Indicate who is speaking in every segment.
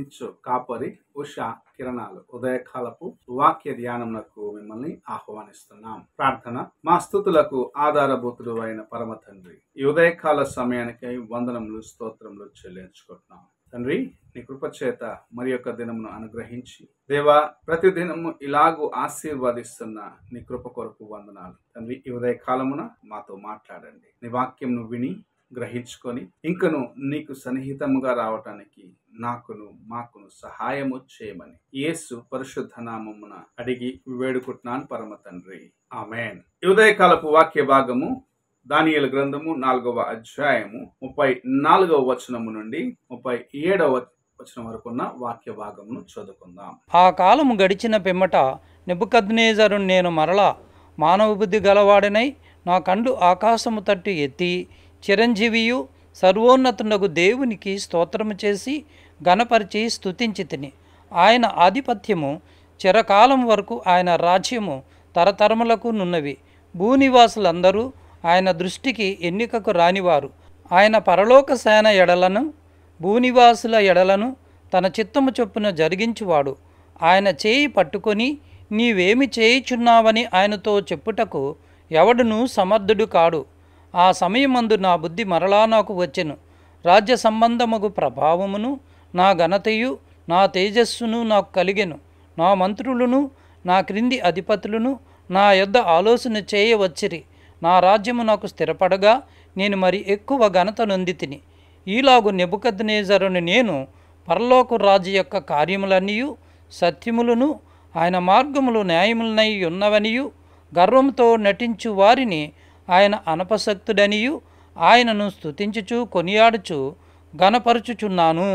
Speaker 1: అందించు కాపరి ఉషా కిరణాలు ఉదయకాలపు వాక్య ధ్యానమునకు మిమ్మల్ని ఆహ్వానిస్తున్నాం. ప్రార్థన. మా స్తుతులకు ఆధారభూతుడు అయిన పరమ తండ్రి, ఈ ఉదయకాల సమయానికై వందనములు స్తోత్రములు చెల్లించుకుంటున్నాం. తండ్రి, నీ కృపచేత మరి యొక్క దినమును అనుగ్రహించి దేవా, ప్రతి దినము ఇలాగూ ఆశీర్వదిస్తున్న నీ కృప కొరకు వందనాలు. తండ్రి, ఈ ఉదయ కాలమున మాతో మాట్లాడండి. నీ వాక్యంను విని గ్రహించుకొని ఇంకను నీకు సన్నిహితముగా రావటానికి మాకును సహాయము చేయమని యేసు పరిశుద్ధ నామమున అడిగి వేడుకుంటున్నాను పరమ తండ్రి, ఆమేన్. ఈ ఉదయకాలపు వాక్య భాగము దానియేలు గ్రంథము 4వ అధ్యాయము 34వ వచనము నుండి 37వ వచనం వరకు ఉన్న వాక్య భాగమును చదువుకుందాం.
Speaker 2: ఆ కాలము గడిచిన పిమ్మట నెబుకద్నెజరు, నేను మరలా మానవ బుద్ధి గలవాడనై నా కండ్లు ఆకాశము తట్టు ఎత్తి చిరంజీవియు సర్వోన్నతునకు దేవునికి స్తోత్రము చేసి ఘనపరిచి స్తుతించి తిని. ఆయన ఆధిపత్యము చిరకాలం వరకు, ఆయన రాజ్యము తరతరములకు నున్నవి. భూనివాసులందరూ ఆయన దృష్టికి ఎన్నికకు రానివారు. ఆయన పరలోక సేన ఎడలను భూనివాసుల ఎడలను తన చిత్తము చొప్పున జరిగించువాడు. ఆయన చేయి పట్టుకొని నీవేమి చేయుచున్నావని ఆయనతో చెప్పుటకు ఎవడునూ సమర్థుడు కాడు. ఆ సమయమందు నా బుద్ధి మరలా నాకు వచ్చెను. రాజ్య సంబంధముగు ప్రభావమును నా ఘనతయు నా తేజస్సును నాకు కలిగెను. నా మంత్రులను నా క్రింది అధిపతులను నా యొద్ద ఆలోచన చేయవచ్చిరి. నా రాజ్యము నాకు స్థిరపడగా నేను మరి ఎక్కువ ఘనత నొంది తిని. ఈలాగు నెబుకద్నెజరుని నేను పరలోక రాజు యొక్క కార్యములన్నీయు సత్యములను ఆయన మార్గములు న్యాయములనై ఉన్నవనియు గర్వంతో నటించు వారిని ఆయన అనపశక్తుడనియు ఆయనను స్తుతించుచు కొనియాడుచు ఘనపరచుచున్నాను.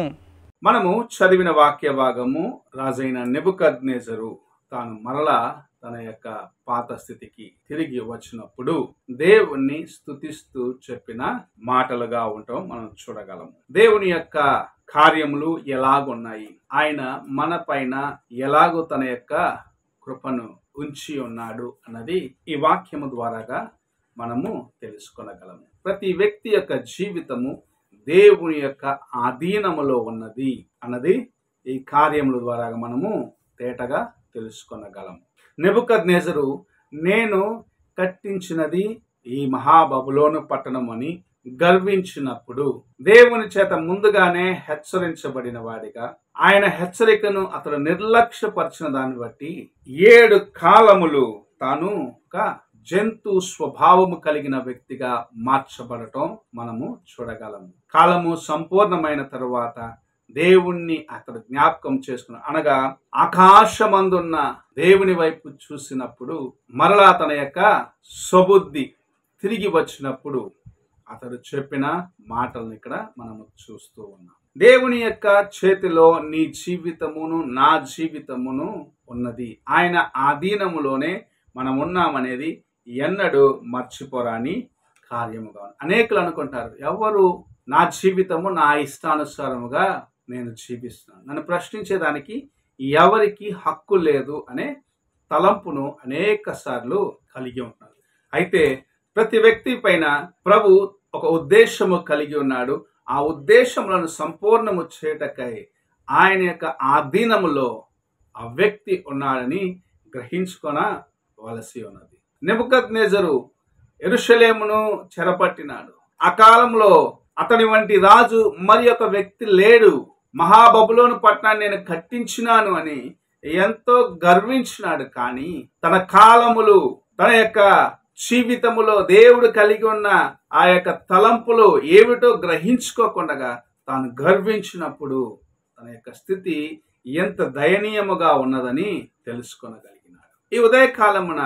Speaker 1: మనము చదివిన వాక్య భాగము రాజైన నెబుకద్నెజరు తాను మరలా తన యొక్క పాత స్థితికి తిరిగి వచ్చినప్పుడు దేవుణ్ణి స్తుతిస్తూ చెప్పిన మాటలుగా ఉండటం మనం చూడగలము. దేవుని యొక్క కార్యములు ఎలాగున్నాయి, ఆయన మన పైన ఎలాగో తన యొక్క కృపను ఉంచి ఉన్నాడు అన్నది ఈ వాక్యము ద్వారాగా మనము తెలుసుకొనగలము. ప్రతి వ్యక్తి యొక్క జీవితము దేవుని యొక్క ఆధీనములో ఉన్నది అన్నది ఈ కార్యముల ద్వారా మనము తేటగా తెలుసుకొనగలము. నెబుకద్నెజరు నేను కట్టించినది ఈ మహాబబులోను పట్టణం అని గర్వించినప్పుడు దేవుని చేత ముందుగానే హెచ్చరించబడిన వాడిగా ఆయన హెచ్చరికను అతడు నిర్లక్ష్యపరిచిన దాన్ని బట్టి 7 కాలములు తాను ఒక జంతు స్వభావము కలిగిన వ్యక్తిగా మార్చబడటం మనము చూడగలము. కాలము సంపూర్ణమైన తరువాత దేవుణ్ణి అతడు జ్ఞాపకం చేసుకున్న అనగా ఆకాశమందున్న దేవుని వైపు చూసినప్పుడు మరలా తన యొక్క స్వబుద్ధి తిరిగి వచ్చినప్పుడు అతడు చెప్పిన మాటలను ఇక్కడ మనము చూస్తూ ఉన్నాం. దేవుని యొక్క చేతిలో నీ జీవితమును నా జీవితమును ఉన్నది. ఆయన ఆధీనములోనే మనం ఉన్నామనేది ఎన్నడూ మర్చిపోరాని కార్యముగా. అనేకులు అనుకుంటారు, ఎవరు నా జీవితము నా ఇష్టానుసారముగా నేను జీవిస్తున్నాను, నన్ను ప్రశ్నించేదానికి ఎవరికి హక్కు లేదు అనే తలంపును అనేక సార్లు కలిగి ఉన్నారు. అయితే ప్రతి వ్యక్తి పైన ప్రభు ఒక ఉద్దేశము కలిగి ఉన్నాడు. ఆ ఉద్దేశములను సంపూర్ణము చేయటకై ఆయన యొక్క ఆధీనములో ఆ వ్యక్తి ఉన్నాడని గ్రహించుకొనవలసి ఉన్నది. నెబుకద్నెజరు యెరూషలేమును చెరపట్టినాడు. ఆ కాలంలో అతని వంటి రాజు మరి ఒక వ్యక్తి లేడు. మహాబబులోను పట్టణాన్ని నేను కట్టించినాను అని ఎంతో గర్వించినాడు. కానీ తన కాలములు, తన యొక్క జీవితములో దేవుడు కలిగి ఉన్న ఆ యొక్క తలంపులు ఏమిటో గ్రహించుకోకుండా తాను గర్వించినప్పుడు తన యొక్క స్థితి ఎంత దయనీయముగా ఉన్నదని తెలుసుకొనగలిగినాడు. ఈ ఉదయకాలమున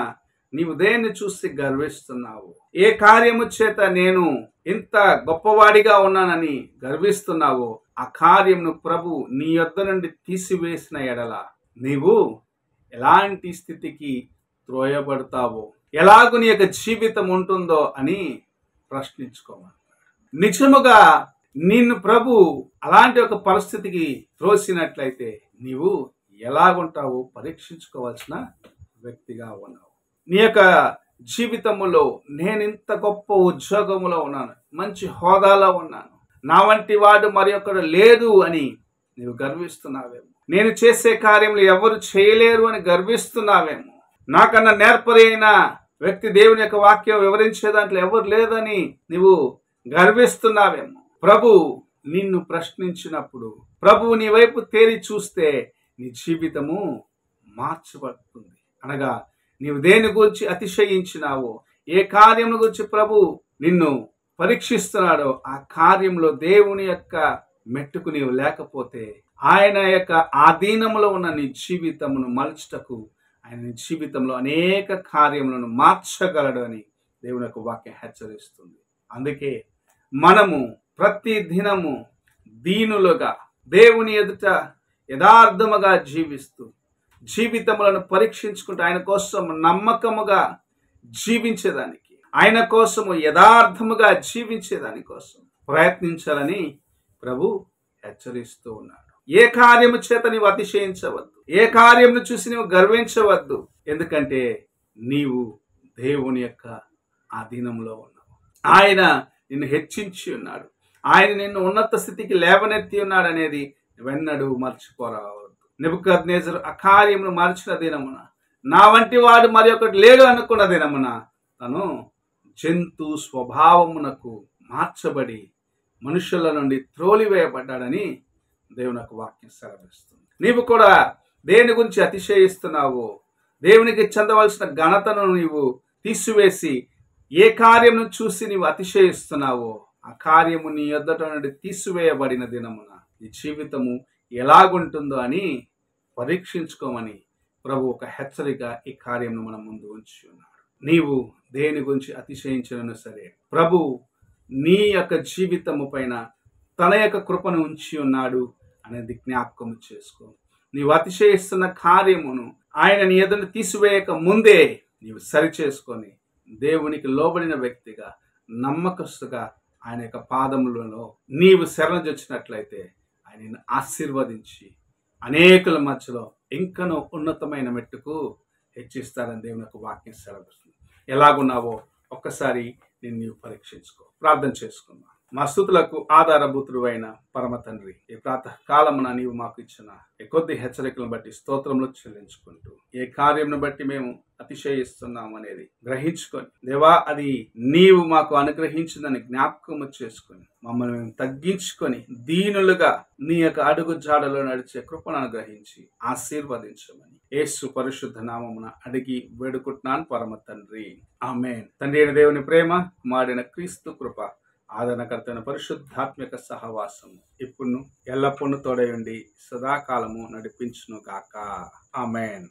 Speaker 1: నీవు దేన్ని చూసి గర్విస్తున్నావు? ఏ కార్యము చేత నేను ఇంత గొప్పవాడిగా ఉన్నానని గర్విస్తున్నావో ఆ కార్యమును ప్రభు నీ యొద్ద నుండి తీసివేసిన ఎడల నీవు ఎలాంటి స్థితికి త్రోయబడతావో, ఎలాగూ నీ యొక్క జీవితం ఉంటుందో అని ప్రశ్నించుకోమంటాడు. నిజముగా నిన్ను ప్రభు అలాంటి ఒక పరిస్థితికి త్రోసినట్లయితే నీవు ఎలాగుంటావో పరీక్షించుకోవాల్సిన వ్యక్తిగా ఉన్నావు. నీ యొక్క జీవితములో నేను ఇంత గొప్ప ఉద్యోగములో ఉన్నాను, మంచి హోదాలో ఉన్నాను, నా వంటి వాడు మరి ఒకడు లేదు అని నీవు గర్విస్తున్నావేమో. నేను చేసే కార్యములు ఎవరు చేయలేరు అని గర్విస్తున్నావేమో. నాకన్నా నేర్పరి అయిన వ్యక్తి దేవుని యొక్క వాక్యం వివరించే దాంట్లో ఎవరు లేదని నీవు గర్విస్తున్నావేమో. ప్రభు నిన్ను ప్రశ్నించినప్పుడు, ప్రభువు నీ వైపు తేరి చూస్తే నీ జీవితము మార్చబడుతుంది. అనగా నీవు దేని గురించి అతిశయించినావో, ఏ కార్యం గురించి ప్రభు నిన్ను పరీక్షిస్తున్నాడో ఆ కార్యంలో దేవుని యొక్క మెట్టుకు నీవు లేకపోతే ఆయన యొక్క ఆధీనంలో ఉన్న నీ జీవితమును మలుచుటకు ఆయన నీ జీవితంలో అనేక కార్యములను మార్చగలడు అని దేవుని యొక్క వాక్యం హెచ్చరిస్తుంది. అందుకే మనము ప్రతి దినము దీనులుగా దేవుని ఎదుట యథార్థముగా జీవిస్తూ జీవితములను పరీక్షించుకుంటూ ఆయన కోసం నమ్మకముగా జీవించేదానికి, ఆయన కోసము యథార్థముగా జీవించేదాని కోసం ప్రయత్నించాలని ప్రభు హెచ్చరిస్తూ ఉన్నాడు. ఏ కార్యము చేత నీవు అతిశయించవద్దు, ఏ కార్యమును చూసి నీవు గర్వించవద్దు. ఎందుకంటే నీవు దేవుని యొక్క ఆధీనంలో ఉన్నావు. ఆయన నిన్ను హెచ్చించి ఉన్నాడు, ఆయన నిన్ను ఉన్నత స్థితికి లేవనెత్తి ఉన్నాడు అనేది నువ్వెన్నడూ మర్చిపోరావద్దు. నెబుకద్నెజరు ఆ కార్యమును మార్చిన దినమున, నా వంటి వాడు మరి ఒకటి లేడు అనుకున్న దినమున తను జంతు స్వభావమునకు మార్చబడి మనుషుల నుండి త్రోలివేయబడ్డాడని దేవుని యొక్క వాక్యం సెలవిస్తుంది. నీవు కూడా దేని గురించి అతిశయిస్తున్నావో, దేవునికి చెందవలసిన ఘనతను నీవు తీసివేసి ఏ కార్యమును చూసి నీవు అతిశయిస్తున్నావో ఆ కార్యము నీ యొద్దట నుండి తీసివేయబడిన దినమున ఈ జీవితము ఎలాగుంటుందో అని పరీక్షించుకోమని ప్రభు ఒక హెచ్చరిక ఈ కార్యమును మన ముందు ఉంచి ఉన్నాడు. నీవు దేని గురించి అతిశయించినను సరే ప్రభు నీ యొక్క జీవితము పైన తన యొక్క కృపను ఉంచి ఉన్నాడు అనేది జ్ఞాపకం చేసుకో. నీవు అతిశయిస్తున్న కార్యమును ఆయన నీ ఎదురు తీసివేయక ముందే నీవు సరి చేసుకొని దేవునికి లోబడిన వ్యక్తిగా నమ్మకస్తుగా ఆయన యొక్క పాదములలో నీవు శరణజొచ్చినట్లయితే ఆయన ఆశీర్వదించి అనేకుల మధ్యలో ఇంకనూ ఉన్నతమైన మెట్టుకు హెచ్చిస్తారని దేవుని యొక్క వాక్యం సెలవిస్తుంది. ఎలాగున్నావో ఒక్కసారి నీవు పరీక్షించుకో. ప్రార్థన చేసుకుందాం. మా స్తుతులకు ఆధారభూతుడు అయిన పరమ తండ్రి, ఈ ప్రాతః కాలమున నీవు మాకు ఇచ్చిన ఈ కొద్ది హెచ్చరికలను బట్టి స్తోత్రములు చెల్లించుకుంటూ ఏ కార్యమును బట్టి మేము అతిశయిస్తున్నాం అనేది గ్రహించుకొని దేవా అది నీవు మాకు అనుగ్రహించిందని జ్ఞాపకము చేసుకొని మమ్మల్ని మేము తగ్గించుకొని దీనులుగా నీ యొక్క అడుగు జాడలో నడిచే కృపను అనుగ్రహించి ఆశీర్వదించమని యేసు పరిశుద్ధ నామమున అడిగి వేడుకుంటున్నాను పరమ తండ్రి, ఆమేన్. తండ్రి అయిన దేవుని ప్రేమ, కుమారుడైన క్రీస్తు కృప, ఆదరణకర్తైన పరిశుద్ధాత్మిక సహవాసము ఇప్పుడు ఎల్లప్పుడూ తోడై ఉండి సదాకాలము నడిపించును గాక. ఆమేన్.